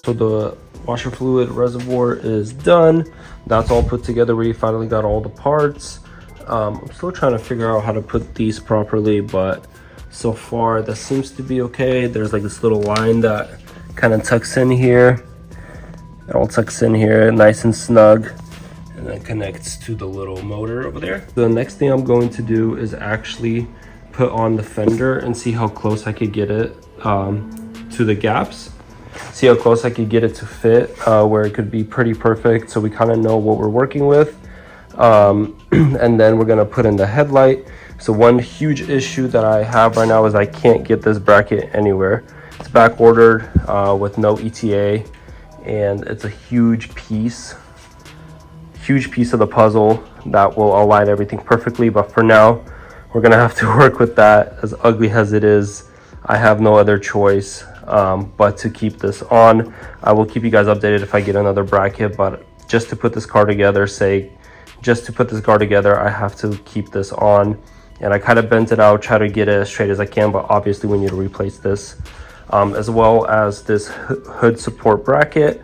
So the washer fluid reservoir is done. That's all put together. We finally got all the parts. I'm still trying to figure out how to put these properly, but so far that seems to be okay. There's like this little line that kind of tucks in here. It all tucks in here nice and snug, and then connects to the little motor over there. The next thing I'm going to do is actually put on the fender and see how close I could get it to the gaps. See how close I could get it to fit where it could be pretty perfect, so we kind of know what we're working with. And then we're gonna put in the headlight. So one huge issue that I have right now is I can't get this bracket anywhere. It's back ordered with no ETA, and it's a huge piece of the puzzle that will align everything perfectly. But for now, we're gonna have to work with that. As ugly as it is, I have no other choice but to keep this on. I will keep you guys updated if I get another bracket, but just to put this car together, I have to keep this on. And I kind of bent it out, try to get it as straight as I can, but obviously we need to replace this. As well as this hood support bracket.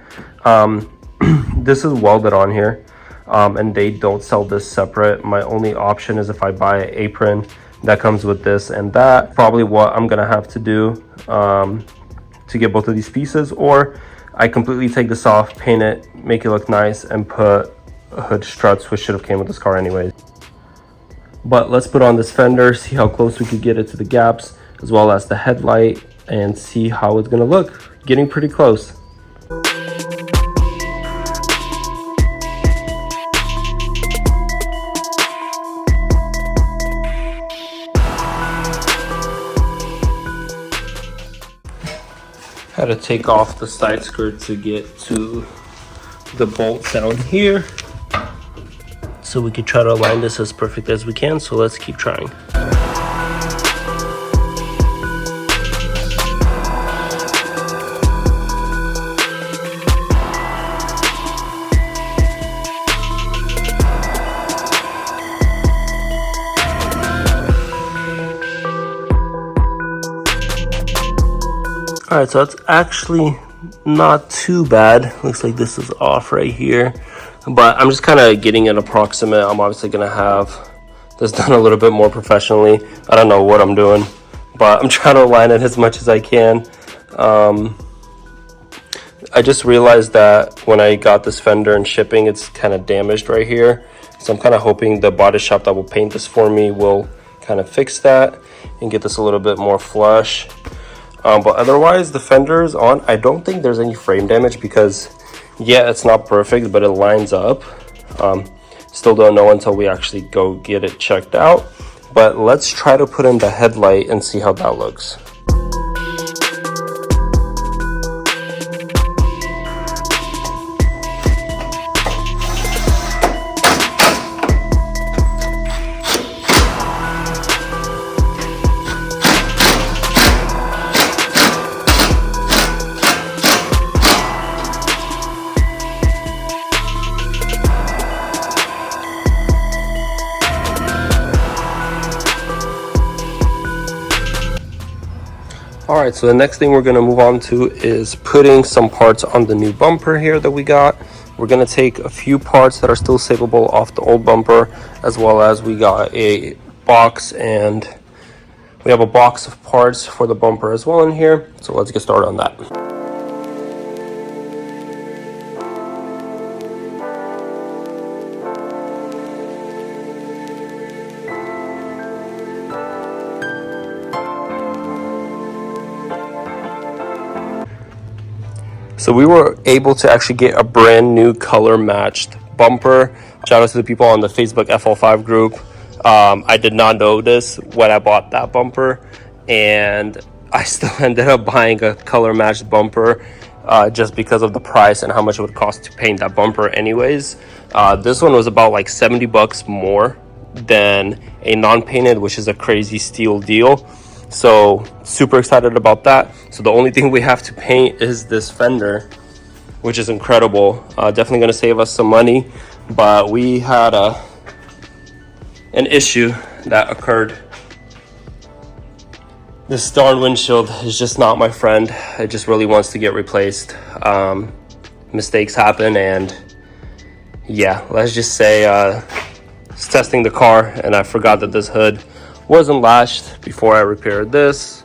This is welded on here, and they don't sell this separate. My only option is if I buy an apron that comes with this, and that probably what I'm gonna have to do to get both of these pieces, or I completely take this off, paint it, make it look nice, and put hood struts, which should have came with this car anyways. But let's put on this fender, see how close we could get it to the gaps, as well as the headlight, and see how it's gonna look. Getting pretty close. Had to take off the side skirt to get to the bolts down here, so we could try to align this as perfect as we can. So let's keep trying. All right, so it's actually not too bad. Looks like this is off right here, but I'm just kind of getting an approximate. I'm obviously gonna have this done a little bit more professionally. I don't know what I'm doing, but I'm trying to align it as much as I can. I just realized that when I got this fender and shipping, it's kind of damaged right here. So I'm kind of hoping the body shop that will paint this for me will kind of fix that and get this a little bit more flush. But otherwise, the fender is on. I don't think there's any frame damage because, yeah, it's not perfect, but it lines up. Still don't know until we actually go get it checked out. But let's try to put in the headlight and see how that looks. All right, so the next thing we're gonna move on to is putting some parts on the new bumper here that we got. We're gonna take a few parts that are still savable off the old bumper, as well as we got a box, and we have a box of parts for the bumper as well in here. So let's get started on that. So we were able to actually get a brand new color matched bumper. Shout out to the people on the Facebook FL5 group. I did not know this when I bought that bumper, and I still ended up buying a color matched bumper just because of the price and how much it would cost to paint that bumper anyways. This one was about like 70 bucks more than a non-painted, which is a crazy steal deal. So super excited about that. So the only thing we have to paint is this fender, which is incredible. Definitely going to save us some money, but we had an issue that occurred. This darn windshield is just not my friend. It just really wants to get replaced. Mistakes happen, and yeah, let's just say it's testing the car, and I forgot that this hood wasn't lashed before I repaired this,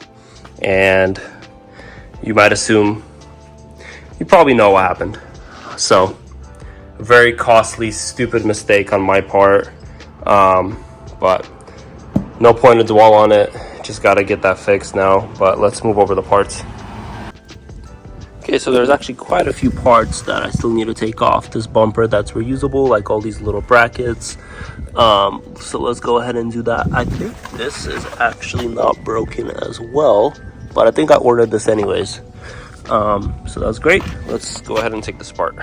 and you might assume, you probably know what happened. So very costly, stupid mistake on my part, but no point to dwell on it. Just got to get that fixed now. But let's move over the parts. Okay, so there's actually quite a few parts that I still need to take off this bumper that's reusable, like all these little brackets. So let's go ahead and do that. I think this is actually not broken as well, but I think I ordered this anyways. So that's great. Let's go ahead and take this apart.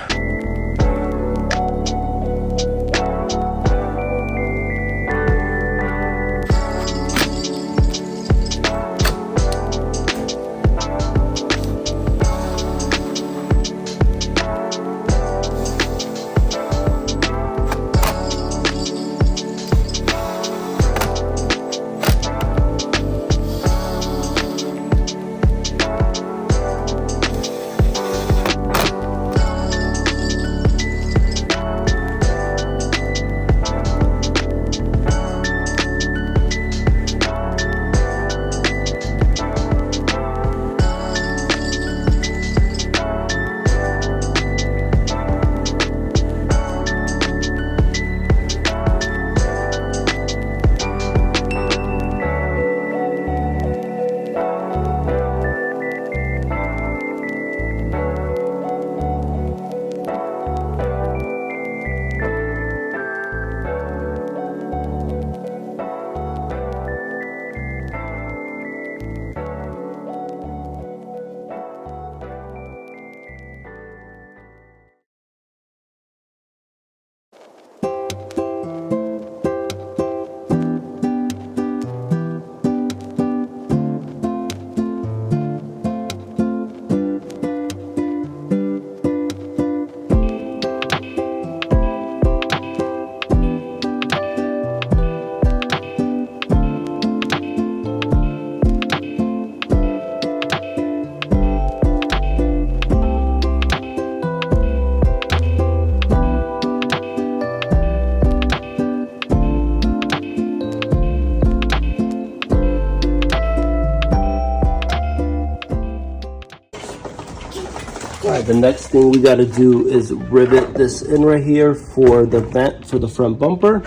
Alright, the next thing we got to do is rivet this in right here for the vent for the front bumper.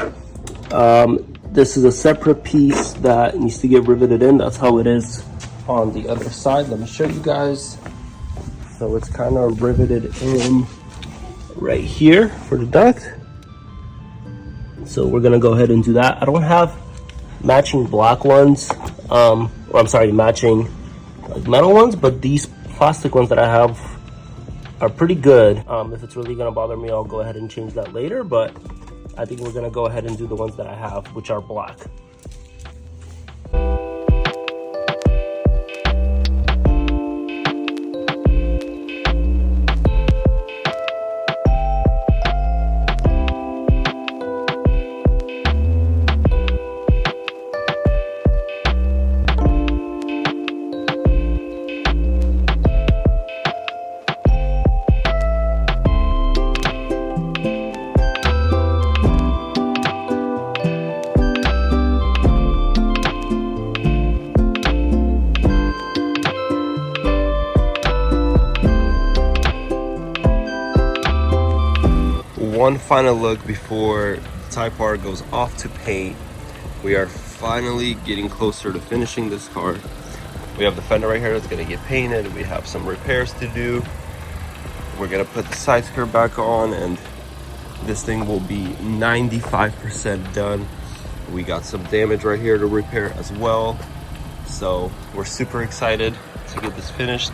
This is a separate piece that needs to get riveted in. That's how it is on the other side. Let me show you guys. So it's kind of riveted in right here for the duct. So we're gonna go ahead and do that. I don't have matching black ones, or I'm sorry, matching like metal ones, but these plastic ones that I have are pretty good. If it's really gonna bother me, I'll go ahead and change that later, but I think we're gonna go ahead and do the ones that I have, which are black. One final look before Type R goes off to paint. We are finally getting closer to finishing this car. We have the fender right here that's gonna get painted. We have some repairs to do. We're gonna put the side skirt back on, and this thing will be 95% done. We got some damage right here to repair as well. So we're super excited to get this finished.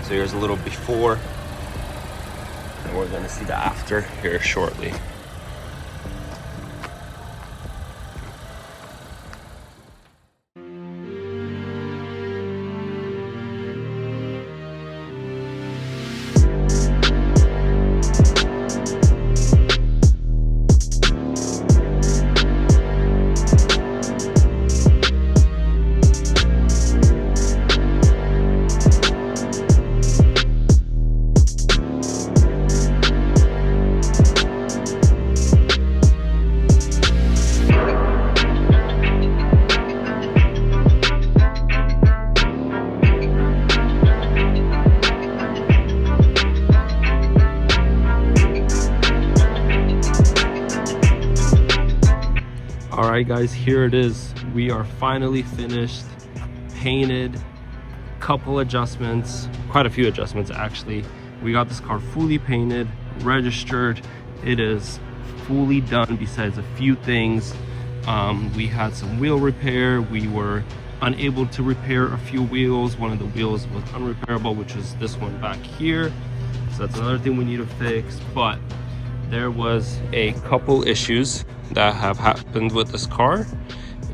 So here's a little before, and we're gonna see the after here shortly. right guys, here it is. We are finally finished, painted, couple adjustments, quite a few adjustments actually. We got this car fully painted, registered. It is fully done besides a few things. We had some wheel repair. We were unable to repair a few wheels. One of the wheels was unrepairable, which is this one back here. So that's another thing we need to fix. But there was a couple issues that have happened with this car,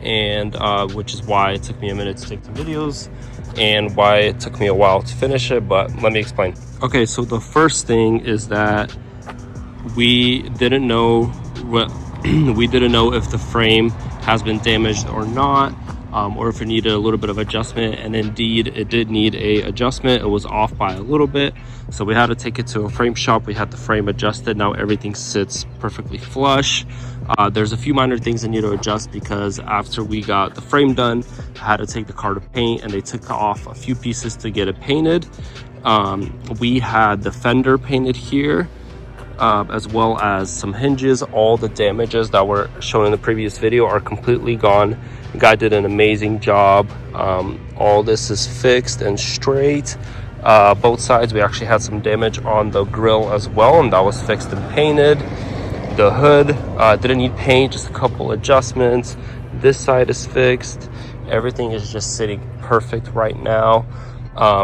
and which is why it took me a minute to take the videos and why it took me a while to finish it. But let me explain. Okay, so the first thing is that we didn't know what we didn't know if the frame has been damaged or not, or if it needed a little bit of adjustment, and indeed it did need a adjustment. It was off by a little bit, so we had to take it to a frame shop. We had the frame adjusted. Now everything sits perfectly flush. There's a few minor things I need to adjust because after we got the frame done, I had to take the car to paint, and they took off a few pieces to get it painted. We had the fender painted here, as well as some hinges. All the damages that were shown in the previous video are completely gone. The guy did an amazing job. All this is fixed and straight. Both sides, we actually had some damage on the grill as well, and that was fixed and painted. The hood didn't need paint, just a couple adjustments. This side is fixed. Everything is just sitting perfect right now.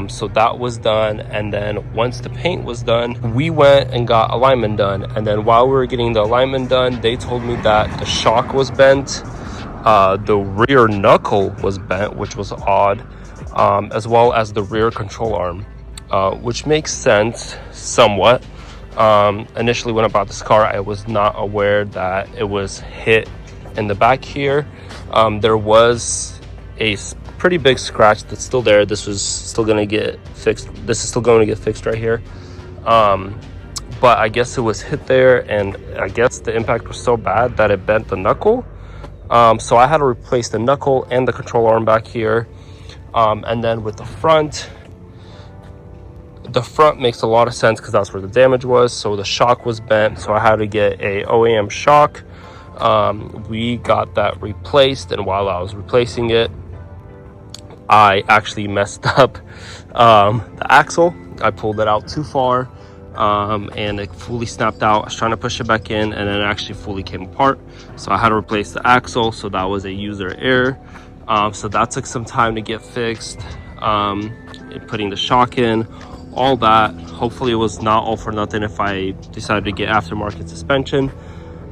So that was done, and then once the paint was done, we went and got alignment done. And then while we were getting the alignment done, they told me that the shock was bent, the rear knuckle was bent, which was odd, as well as the rear control arm, which makes sense somewhat. Initially when I bought this car, I was not aware that it was hit in the back here. There was a pretty big scratch that's still there. This was still going to get fixed. This is still going to get fixed right here. But I guess it was hit there, and I guess the impact was so bad that it bent the knuckle. So I had to replace the knuckle and the control arm back here. And then with the front makes a lot of sense because that's where the damage was. So the shock was bent, so I had to get a OEM shock. We got that replaced, and while I was replacing it, I actually messed up the axle. I pulled it out too far, and it fully snapped out. I was trying to push it back in, and then it actually fully came apart. So I had to replace the axle, so that was a user error. So that took some time to get fixed, putting the shock in, all that. Hopefully it was not all for nothing if I decided to get aftermarket suspension.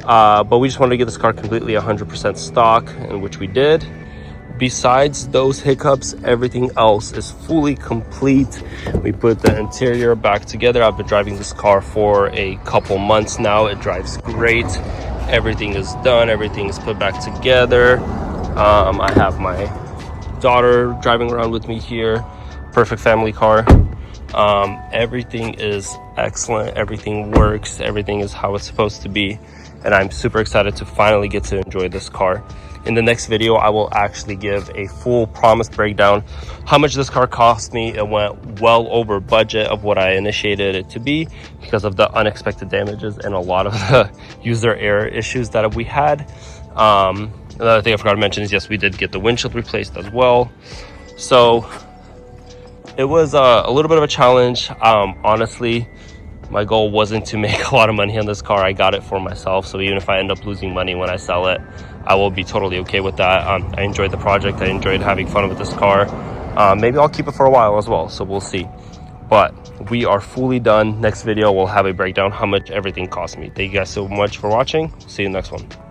But we just wanted to get this car completely 100% stock, and which we did. Besides those hiccups, everything else is fully complete. We put the interior back together. I've been driving this car for a couple months now. It drives great. Everything is done. Everything is put back together. I have my daughter driving around with me here. Perfect family car. Everything is excellent. Everything works. Everything is how it's supposed to be. And I'm super excited to finally get to enjoy this car. In the next video, I will actually give a full promised breakdown how much this car cost me. It went well over budget of what I initiated it to be because of the unexpected damages and a lot of the user error issues that we had. Another thing I forgot to mention is, yes, we did get the windshield replaced as well. So it was a little bit of a challenge. Honestly, my goal wasn't to make a lot of money on this car. I got it for myself, so even if I end up losing money when I sell it, I will be totally okay with that. I enjoyed the project. I enjoyed having fun with this car. Maybe I'll keep it for a while as well, so we'll see. But we are fully done. Next video, we'll have a breakdown how much everything cost me. Thank you guys so much for watching. See you in the next one.